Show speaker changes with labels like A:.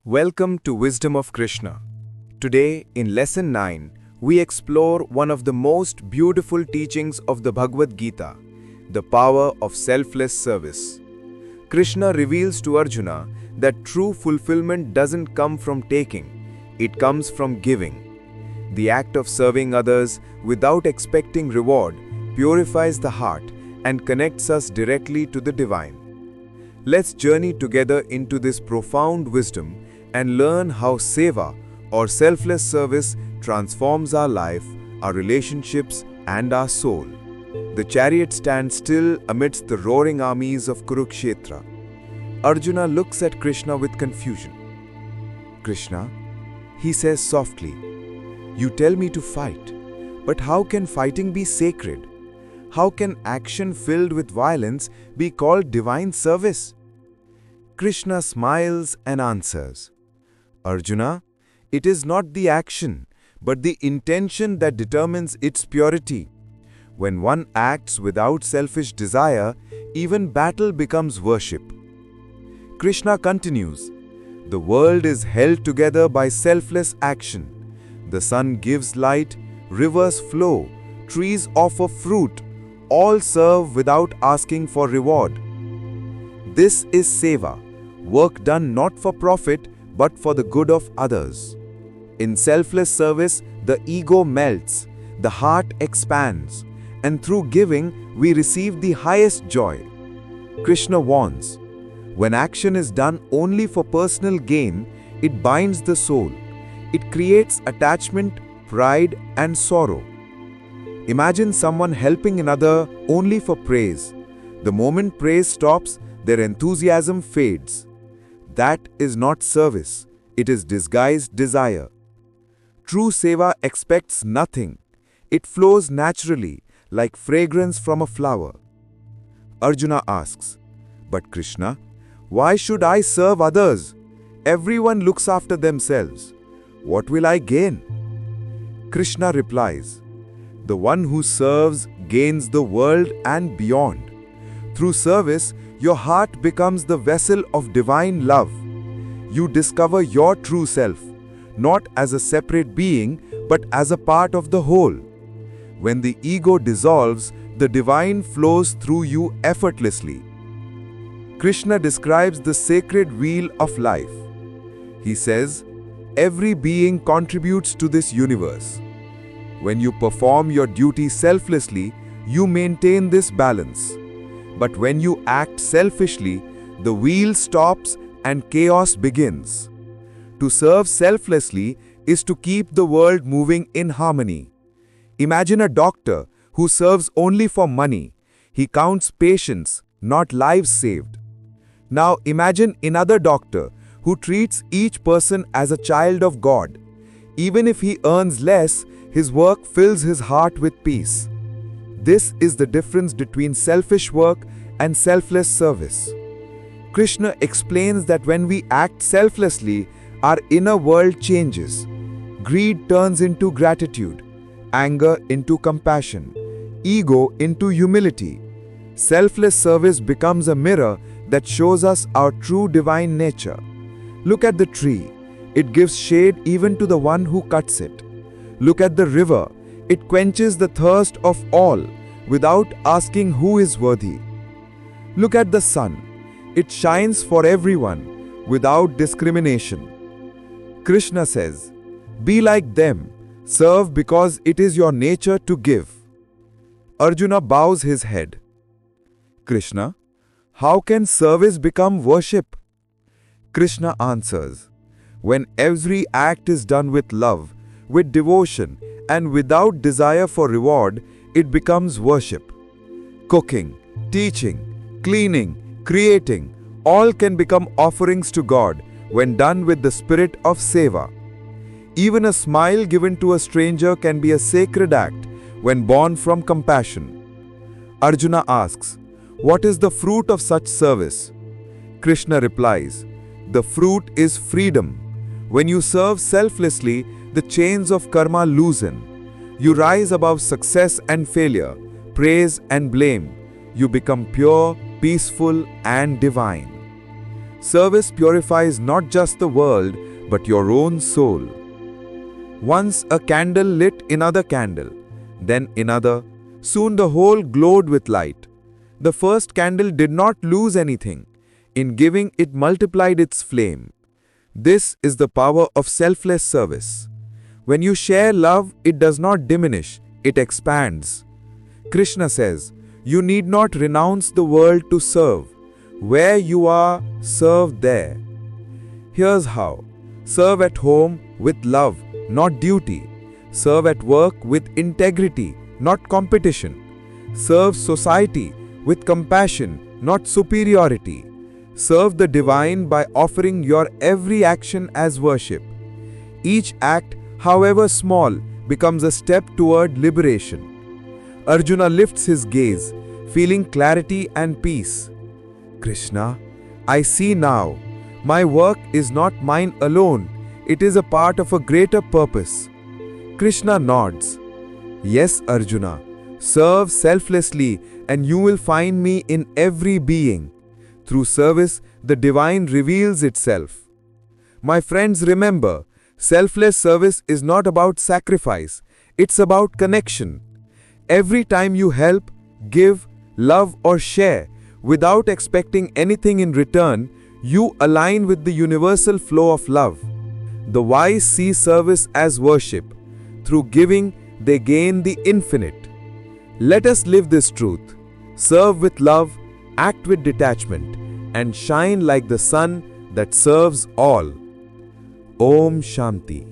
A: Welcome to Wisdom of Krishna. Today, in Lesson 9, we explore one of the most beautiful teachings of the Bhagavad Gita, the power of selfless service. Krishna reveals to Arjuna that true fulfillment doesn't come from taking, it comes from giving. The act of serving others without expecting reward purifies the heart and connects us directly to the divine. Let's journey together into this profound wisdom and learn how Seva, or selfless service, transforms our life, our relationships, and our soul. The chariot stands still amidst the roaring armies of Kurukshetra. Arjuna looks at Krishna with confusion. "Krishna," he says softly, "you tell me to fight, but how can fighting be sacred? How can action filled with violence be called divine service?" Krishna smiles and answers, "Arjuna, it is not the action, but the intention that determines its purity. When one acts without selfish desire, even battle becomes worship." Krishna continues, "The world is held together by selfless action. The sun gives light, rivers flow, trees offer fruit, all serve without asking for reward. This is Seva, work done not for profit, but for the good of others. In selfless service, the ego melts, the heart expands, and through giving, we receive the highest joy." Krishna warns, when action is done only for personal gain, it binds the soul. It creates attachment, pride, and sorrow. Imagine someone helping another only for praise. The moment praise stops, their enthusiasm fades. That is not service, it is disguised desire. True Seva expects nothing. It flows naturally, like fragrance from a flower. Arjuna asks, "But Krishna, why should I serve others? Everyone looks after themselves. What will I gain?" Krishna replies, "The one who serves gains the world and beyond. Through service, your heart becomes the vessel of divine love. You discover your true self, not as a separate being, but as a part of the whole. When the ego dissolves, the divine flows through you effortlessly." Krishna describes the sacred wheel of life. He says, "Every being contributes to this universe. When you perform your duty selflessly, you maintain this balance. But when you act selfishly, the wheel stops and chaos begins. To serve selflessly is to keep the world moving in harmony. Imagine a doctor who serves only for money. He counts patients, not lives saved. Now imagine another doctor who treats each person as a child of God. Even if he earns less, his work fills his heart with peace. This is the difference between selfish work and selfless service." Krishna explains that when we act selflessly, our inner world changes. Greed turns into gratitude, anger into compassion, ego into humility. Selfless service becomes a mirror that shows us our true divine nature. Look at the tree. It gives shade even to the one who cuts it. Look at the river. It quenches the thirst of all without asking who is worthy. Look at the sun. It shines for everyone without discrimination. Krishna says, "Be like them. Serve because it is your nature to give." Arjuna bows his head. "Krishna, how can service become worship?" Krishna answers, "When every act is done with love, with devotion, and without desire for reward, it becomes worship. Cooking, teaching, cleaning, creating, all can become offerings to God when done with the spirit of Seva. Even a smile given to a stranger can be a sacred act when born from compassion." Arjuna asks, "What is the fruit of such service?" Krishna replies, "The fruit is freedom. When you serve selflessly, the chains of karma loosen. You rise above success and failure, praise and blame. You become pure, peaceful, and divine." Service purifies not just the world, but your own soul. Once a candle lit another candle, then another. Soon the whole glowed with light. The first candle did not lose anything. In giving, it multiplied its flame. This is the power of selfless service. When you share love, it does not diminish, it expands. Krishna says, you need not renounce the world to serve. Where you are, serve there. Here's how. Serve at home with love, not duty. Serve at work with integrity, not competition. Serve society with compassion, not superiority. Serve the divine by offering your every action as worship. Each act, however small, becomes a step toward liberation. Arjuna lifts his gaze, feeling clarity and peace. Krishna, I see now. My work is not mine alone. It is a part of a greater purpose. Krishna nods. Yes, Arjuna. Serve selflessly and you will find me in every being. Through service, the divine reveals itself. My friends, remember, selfless service is not about sacrifice. It's about connection. Every time you help, give, love or share, without expecting anything in return, you align with the universal flow of love. The wise see service as worship. Through giving, they gain the infinite. Let us live this truth. Serve with love, act with detachment, and shine like the sun that serves all. Om Shanti.